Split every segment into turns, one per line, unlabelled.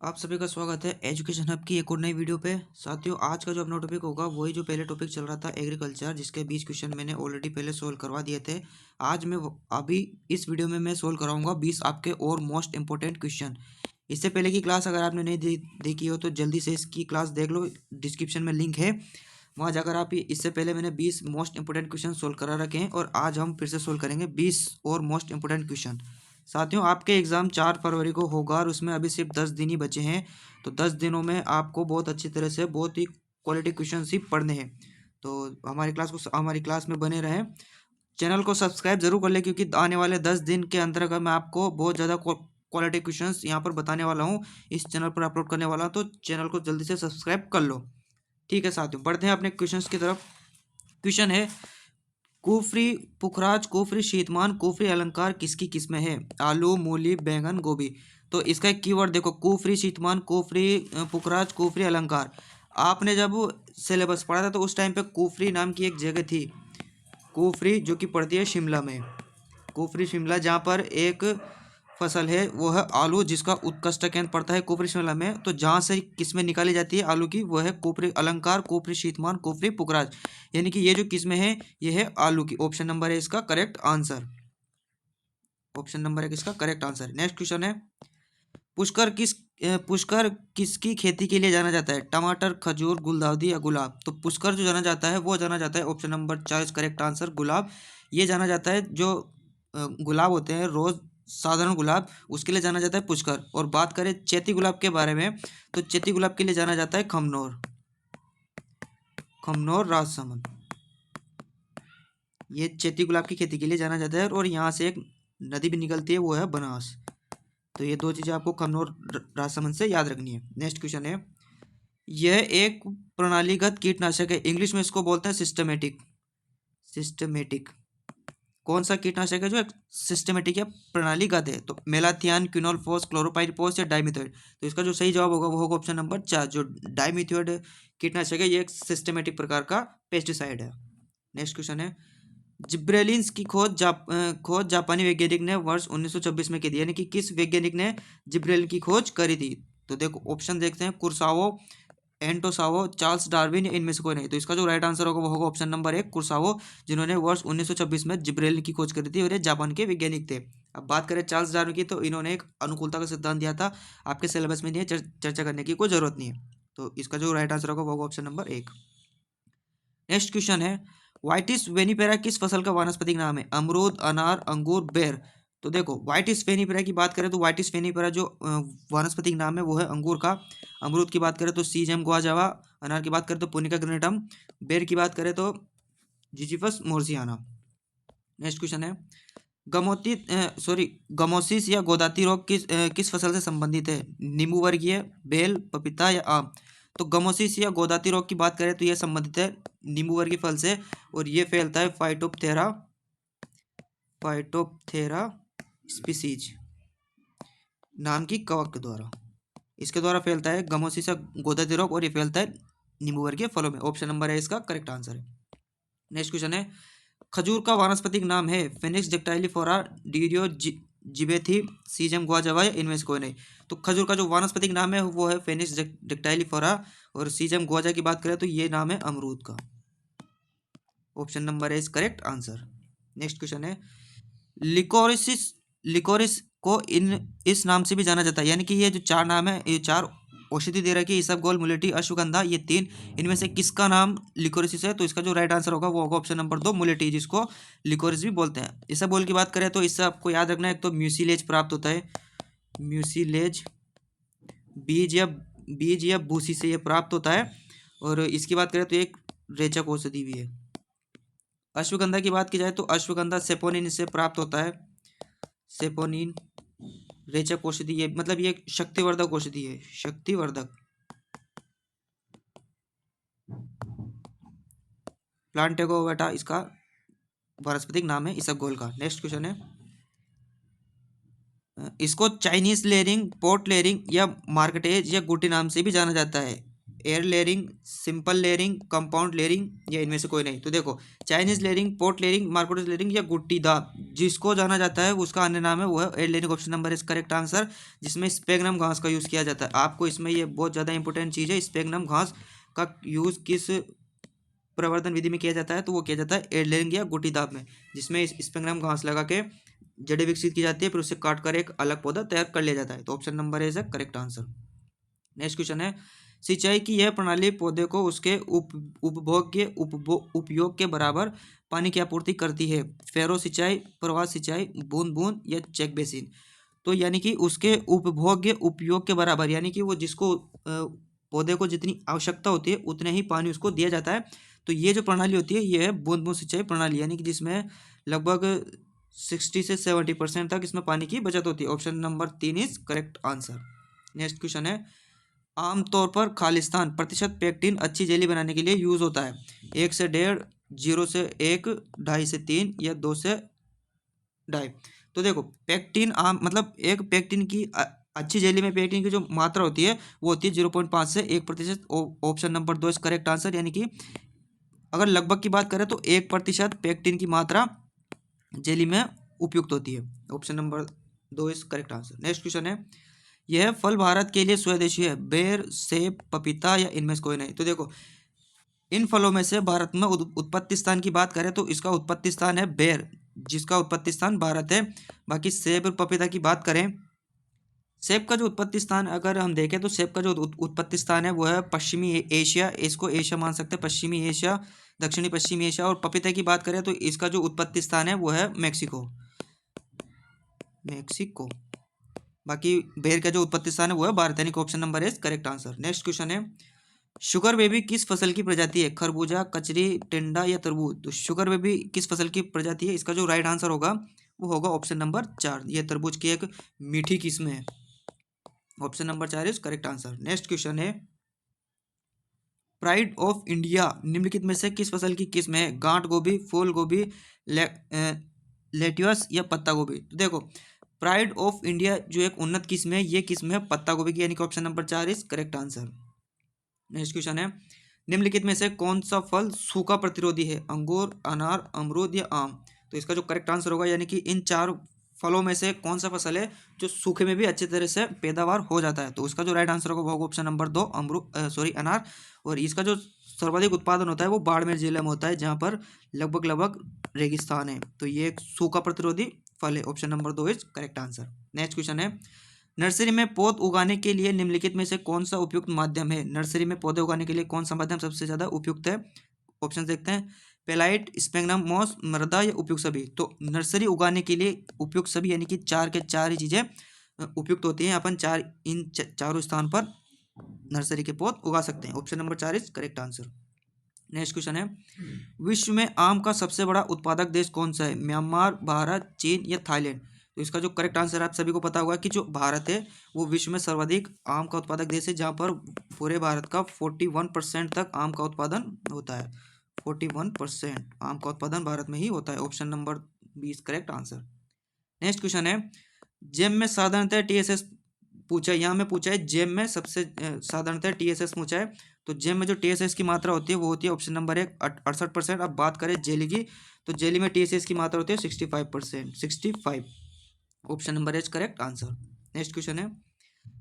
आप सभी का स्वागत है एजुकेशन हब की एक और नई वीडियो पे। साथियों, आज का जो अपना टॉपिक होगा वही जो पहले टॉपिक चल रहा था एग्रीकल्चर, जिसके 20 क्वेश्चन मैंने ऑलरेडी पहले सोल्व करवा दिए थे। आज मैं अभी इस वीडियो में मैं सोल्व कराऊंगा 20 आपके और मोस्ट इंपॉर्टेंट क्वेश्चन। इससे पहले की क्लास अगर आपने नहीं देखी हो तो जल्दी से इसकी क्लास देख लो, डिस्क्रिप्शन में लिंक है, वहाँ जाकर आप इससे पहले मैंने 20 मोस्ट इंपॉर्टेंट क्वेश्चन सोल्व करा रखे हैं और आज हम फिर से सोल्व करेंगे 20 और मोस्ट इंपॉर्टेंट क्वेश्चन। साथियों, आपके एग्ज़ाम 4 फरवरी को होगा और उसमें अभी सिर्फ 10 दिन ही बचे हैं। तो 10 दिनों में आपको बहुत अच्छी तरह से बहुत ही क्वालिटी क्वेश्चन ही पढ़ने हैं। तो हमारी क्लास में बने रहें, चैनल को सब्सक्राइब जरूर कर लें, क्योंकि आने वाले 10 दिन के अंतर्गत मैं आपको बहुत ज़्यादा क्वालिटी क्वेश्चंस यहाँ पर बताने वाला हूँ, इस चैनल पर अपलोड करने वाला हूँ। तो चैनल को जल्दी से सब्सक्राइब कर लो। ठीक है साथियों, बढ़ते हैं अपने क्वेश्चंस की तरफ। क्वेश्चन है, कुफरी पुखराज कुफरी शीतमान कुफरी अलंकार किसकी किस्में है? आलू, मूली, बैंगन, गोभी। तो इसका एक कीवर्ड देखो, कुफरी शीतमान कुफरी पुखराज कुफरी अलंकार। आपने जब सिलेबस पढ़ा था तो उस टाइम पे कुफरी नाम की एक जगह थी, कुफरी, जो कि पड़ती है शिमला में। कुफरी शिमला, जहाँ पर एक फसल है वो है आलू, जिसका उत्कृष्ट केंद्र पड़ता है कुफरी शिमला में। तो जहाँ से किस्में निकाली जाती है आलू की, वो है कुफरी अलंकार, कुफरी शीतमान, कुफरी पुखराज। यानी कि ये जो किस्में हैं ये है आलू की। ऑप्शन नंबर है इसका करेक्ट आंसर। ऑप्शन नंबर है इसका करेक्ट आंसर। नेक्स्ट क्वेश्चन है, पुष्कर किसकी खेती के लिए जाना जाता है? टमाटर, खजूर, गुलदाउदी या गुलाब। तो पुष्कर जो जाना जाता है वो जाना जाता है, ऑप्शन नंबर 4 करेक्ट आंसर, गुलाब। ये जाना जाता है जो गुलाब होते हैं रोज, साधारण गुलाब, उसके लिए जाना जाता है पुष्कर। और बात करें चैती गुलाब के बारे में, तो चैती गुलाब के लिए जाना जाता है खमनोर, खमनोर राजसमंद। ये चैती गुलाब की खेती के लिए जाना जाता है और यहाँ से एक नदी भी निकलती है, वो है बनास। तो ये दो चीज़ें आपको कमनौर राजसमंद से याद रखनी है। नेक्स्ट क्वेश्चन है, यह एक प्रणालीगत कीटनाशक है, इंग्लिश में इसको बोलते हैं सिस्टमेटिक। सिस्टमेटिक कौन सा कीटनाशक है जो एक सिस्टमेटिक या प्रणालीगत है? तो मेलाथियान, क्विनोलफॉस, क्लोरोपाइरिफॉस या डाइमिथोएट। तो इसका जो सही जवाब होगा वो होगा ऑप्शन नंबर 4, जो डाइमिथोएट कीटनाशक है, ये एक सिस्टमेटिक प्रकार का पेस्टिसाइड है। नेक्स्ट क्वेश्चन है, जिब्रेलिन्स की खोज जापानी वैज्ञानिक ने वर्ष 1926 में की थी, यानी कि किस वैज्ञानिक ने जिब्रेलिन की खोज करी थी? तो देखो ऑप्शन देखते हैं, कुरसावो, एंटोसावो, चार्ल्स डार्विन या इनमें से कोई नहीं। तो इसका जो राइट आंसर होगा वो होगा ऑप्शन नंबर 1 कुरसावो, जिन्होंने वर्ष 1926 में जिब्रेलिन की खोज करी थी और ये जापान के वैज्ञानिक थे। अब बात करें चार्ल्स डार्विन की, तो इन्होंने एक अनुकूलता का सिद्धांत दिया था, आपके सिलेबस में नहीं है, चर्चा करने की कोई जरूरत नहीं है। तो इसका जो राइट आंसर होगा वो होगा ऑप्शन नंबर 1। नेक्स्ट क्वेश्चन है, वाइटिस वेनिपेरा किस फसल का वानस्पतिक नाम है? अमरूद, अनार, अंगूर, बेर। तो देखो वाइटिस वेनिपेरा की बात करें तो वाइटिस वेनिपेरा जो वानस्पतिक नाम है वो है अंगूर का। अमरूद की बात करें तो सीजम गुआजावा, अनार की बात करें तो पुनिका ग्रेनेटम, बेर की बात करें तो जिजिफस मोर्सियाना। नेक्स्ट क्वेश्चन है, गमोसिस या गोदाती रोग किस फसल से संबंधित है? नींबू वर्गीय, बेल, पपीता या आम। तो गमोसिस या गोदाती रोग की बात करें तो यह संबंधित है नींबू वर्गीय फल से, और ये फैलता है फाइटोप्थेरा फाइटोप्थेरा स्पीसीज नाम की कवक के द्वारा। इसके द्वारा फैलता है गमोसिस या गोदाती रोग, और ये फैलता है नींबू वर्गीय फलों में। ऑप्शन नंबर है इसका करेक्ट आंसर है। नेक्स्ट क्वेश्चन है, खजूर का वानस्पतिक नाम है? फिनिक्स डेक्टाइलिफोरा, डीरियो जिबेथी, सीजम गुआजावा या इनमें से कोई नहीं। तो खजूर का जो वानस्पतिक नाम है वो है फिनिक्स डेक्टाइलिफोरा, और सीजम गुआजा की बात करें तो ये नाम है अमरूद का। ऑप्शन नंबर है इस करेक्ट आंसर। नेक्स्ट क्वेश्चन है, लिकोरिसिस लिकोरिस को इस नाम से भी जाना जाता है, यानी कि ये जो चार नाम है, ये चार औषधि दे रखी है, इसबगोल, मुलेटी, अश्वगंधा, ये तीन, इनमें से किसका नाम लिकोरिसिस है? तो इसका जो राइट आंसर होगा वो होगा ऑप्शन नंबर 2 मुलेटी, जिसको लिकोरिस भी बोलते हैं। इसबगोल की बात करें तो इससे आपको याद रखना है, एक तो म्यूसिलेज प्राप्त होता है, म्यूसिलेज बीज या भूसी से ये प्राप्त होता है, और इसकी बात करें तो एक रेचक औषधि भी है। अश्वगंधा की बात की जाए तो अश्वगंधा सेपोनिन से प्राप्त होता है, सेपोनिन रेचक औषधि, ये मतलब ये शक्तिवर्धक औषधि है, शक्तिवर्धक प्लांटेगोवेटा इसका वानस्पतिक नाम है इसबगोल का। नेक्स्ट क्वेश्चन है, इसको चाइनीज लेयरिंग, पोर्ट लेयरिंग या मार्केटेज या गुटी नाम से भी जाना जाता है। Air layering, simple layering, compound layering या इनमें से कोई नहीं। तो देखो, चाइनीज लेयरिंग, पोर्ट लेयरिंग, मार्कोटिस लेयरिंग या गुट्टी दाब, जिसको जाना जाता है उसका अन्य नाम है वो है air layering. Option number is correct answer, जिसमें स्पेगनम घास का यूज़ किया जाता है। आपको इसमें ये बहुत ज़्यादा इंपॉर्टेंट चीज़ है, स्पेगनम घास का यूज़ किस प्रवर्धन विधि में किया जाता है, तो वो किया जाता है एयर लेयरिंग या गुट्टी दाब में, जिसमें स्पेगनम घास लगा के जड़ें विकसित की जाती है, फिर उसे काट कर एक अलग पौधा तैयार कर लिया जाता है। तो option number is correct answer. Next question है, सिंचाई की यह प्रणाली पौधे को उसके उपभोग के उपयोग के बराबर पानी की आपूर्ति करती है। फैरो सिंचाई, प्रवाह सिंचाई, बूंद बूंद या चेक बेसिन। तो यानी कि उसके उपभोग के उपयोग के बराबर, यानी कि वो जिसको पौधे को जितनी आवश्यकता होती है उतने ही पानी उसको दिया जाता है। तो ये जो प्रणाली होती है ये है बूंद बूंद सिंचाई प्रणाली, यानी कि जिसमें लगभग 60 से 70% तक इसमें पानी की बचत होती है। Option number 3 is correct answer. Next question है, आमतौर पर खालिस्तान प्रतिशत पेक्टिन अच्छी जेली बनाने के लिए यूज होता है। 1 से 1.5, 0 से 1, 2.5 से 3 या 2 से 2.5। तो देखो, पेक्टिन आम मतलब एक पेक्टिन की अच्छी जेली में पेक्टिन की जो मात्रा होती है वो होती है 0.5 से 1%। Option number 2 is correct answer, यानी कि अगर लगभग की बात करें तो 1% पेक्टिन की मात्रा जेली में उपयुक्त होती है। Option number 2 is correct answer. Next question है, यह फल भारत के लिए स्वदेशी है। बेर, सेब, पपीता या इनमें से कोई नहीं। तो देखो, इन फलों में से भारत में उत्पत्ति स्थान की बात करें तो इसका उत्पत्ति स्थान है बेर, जिसका उत्पत्ति स्थान भारत है। बाकी सेब और पपीता की बात करें, सेब का जो उत्पत्ति स्थान अगर हम देखें तो सेब का जो उत्पत्ति स्थान है वो है पश्चिमी एशिया, इसको एशिया मान सकते हैं, पश्चिमी एशिया, दक्षिणी पश्चिमी एशिया। और पपीता की बात करें तो इसका जो उत्पत्ति स्थान है वो है मैक्सिको, मैक्सिको। बाकी बेर का जो उत्पत्ति स्थान है वो है भारत, यानी कि option number is correct answer. Next question है, शुगर बेबी किस फसल की प्रजाति है। खरबूजा, कचरी, टिंडा या तरबूज। तो शुगर बेबी किस फसल की प्रजाति है, इसका जो राइट आंसर होगा वो होगा ऑप्शन नंबर 4, ये तरबूज की एक मीठी किस्म है। Option number 4 is correct answer. Next question है, प्राइड ऑफ इंडिया निम्नलिखित में से किस फसल की किस्म है। गांठ गोभी, फूल गोभी, लेट्यूस या पत्ता गोभी। तो देखो, प्राइड ऑफ इंडिया जो एक उन्नत किस्म है ये किस्म है पत्ता गोभी की, यानी कि option number 4 is correct answer. Next question है, निम्नलिखित में से कौन सा फल सूखा प्रतिरोधी है। अंगूर, अनार, अमरूद या आम। तो इसका जो करेक्ट आंसर होगा, यानी कि इन 4 फलों में से कौन सा फसल है जो सूखे में भी अच्छी तरह से पैदावार हो जाता है। तो उसका जो राइट आंसर होगा वो होगा ऑप्शन नंबर 2, अनार। और इसका जो सर्वाधिक उत्पादन होता है वो बाड़मेर जिले में होता है, जहाँ पर लगभग रेगिस्तान है। तो ये एक सूखा प्रतिरोधी फल है। Option number 2 is correct answer. Next question है, नर्सरी में पौध उगाने के लिए निम्नलिखित में से कौन सा उपयुक्त माध्यम है। नर्सरी में पौधे उगाने के लिए कौन सा माध्यम सबसे ज्यादा उपयुक्त है। ऑप्शन देखते हैं, पेलाइट, स्पेगनम मॉस, मृदा या उपयुक्त सभी। तो नर्सरी उगाने के लिए उपयुक्त सभी, यानी कि 4 के 4 ही चीजें उपयुक्त होती हैं। अपन इन चारों स्थान पर नर्सरी के पौध उगा सकते हैं। Option number 4 is correct answer. Next question है, विश्व में आम का सबसे बड़ा उत्पादक देश कौन सा है। म्यांमार, भारत, चीन या थाईलैंड। तो इसका जो करेक्ट आंसर आप सभी को पता होगा कि जो भारत है वो विश्व में सर्वाधिक आम का उत्पादक देश है, जहाँ पर पूरे भारत का 41% तक आम का उत्पादन होता है। 41% आम का उत्पादन भारत में ही होता है। Option number 20 correct answer. Next question है, जेम में साधारणतः टीएसएस पूछा है, यहाँ में पूछा है जेम में सबसे साधारणतः टीएसएस पूछा है। तो जेम में जो टीएसएस की मात्रा होती है वो होती है ऑप्शन नंबर 1, 68%। अब बात करें जेली की, तो जेली में टीएसएस की मात्रा होती है 65%, 65। Option number is correct answer. Next question है,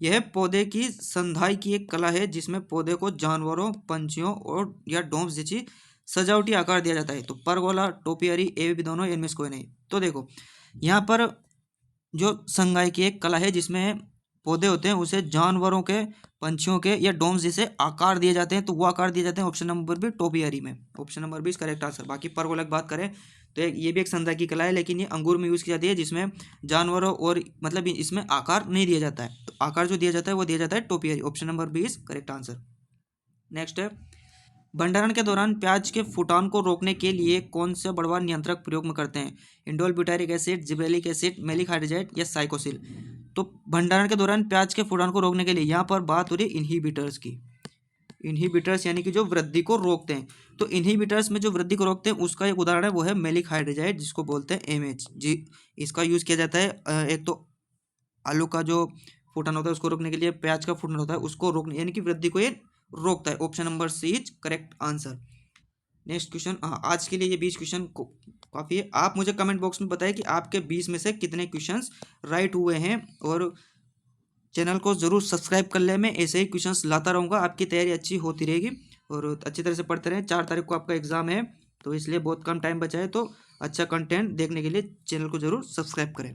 यह पौधे की संधाई की एक कला है जिसमें पौधे को जानवरों, पंछियों और या डोम्स जैसी सजावटी आकार दिया जाता है। तो परगोला, टोपियरी, ए भी दोनों, इनमें से कोई नहीं। तो देखो, यहाँ पर जो संगाई की एक कला है जिसमें पौधे होते हैं उसे जानवरों के, पंछियों के या डोम्स जैसे आकार दिए जाते हैं, तो वो आकार दिए जाते हैं ऑप्शन नंबर भी टोपियरी में। Option number 20 correct answer. बाकी परगोला की बात करें तो ये भी एक संधा की कला है, लेकिन ये अंगूर में यूज़ की जाती है, जिसमें जानवरों और मतलब इसमें आकार नहीं दिया जाता है। तो आकार जो दिया जाता है वो दिया जाता है topiary. Option number 20 correct answer. Next है, भंडारण के दौरान प्याज के फुटान को रोकने के लिए कौन सा बढ़वा नियंत्रक प्रयोग में करते हैं। Indole butyric acid, gibberellic acid, maleic hydrazide या साइकोसिल। तो भंडारण के दौरान प्याज के फुटान को रोकने के लिए यहाँ पर बात हो रही है इनहिबिटर्स की। इनहिबिटर्स यानी कि जो वृद्धि को रोकते हैं। तो इनहिबिटर्स में जो वृद्धि को रोकते हैं उसका एक उदाहरण है वो है मेलिक हाइड्रोजाइड, जिसको बोलते हैं एमएच जी। इसका यूज़ किया जाता है एक तो आलू का जो फूटन होता है उसको रोकने के लिए, प्याज का फूटन होता है उसको रोकने यानी कि वृद्धि को ये रोकता है। Option number C is correct answer. Next question, आज के लिए ये 20 क्वेश्चन काफ़ी है। आप मुझे कमेंट बॉक्स में बताएं कि आपके 20 में से कितने क्वेश्चंस राइट हुए हैं, और चैनल को ज़रूर सब्सक्राइब कर ले। मैं ऐसे ही क्वेश्चंस लाता रहूँगा, आपकी तैयारी अच्छी होती रहेगी और अच्छी तरह से पढ़ते रहें। 4 तारीख को आपका एग्जाम है, तो इसलिए बहुत कम टाइम बचा है, तो अच्छा कंटेंट देखने के लिए चैनल को ज़रूर सब्सक्राइब करें।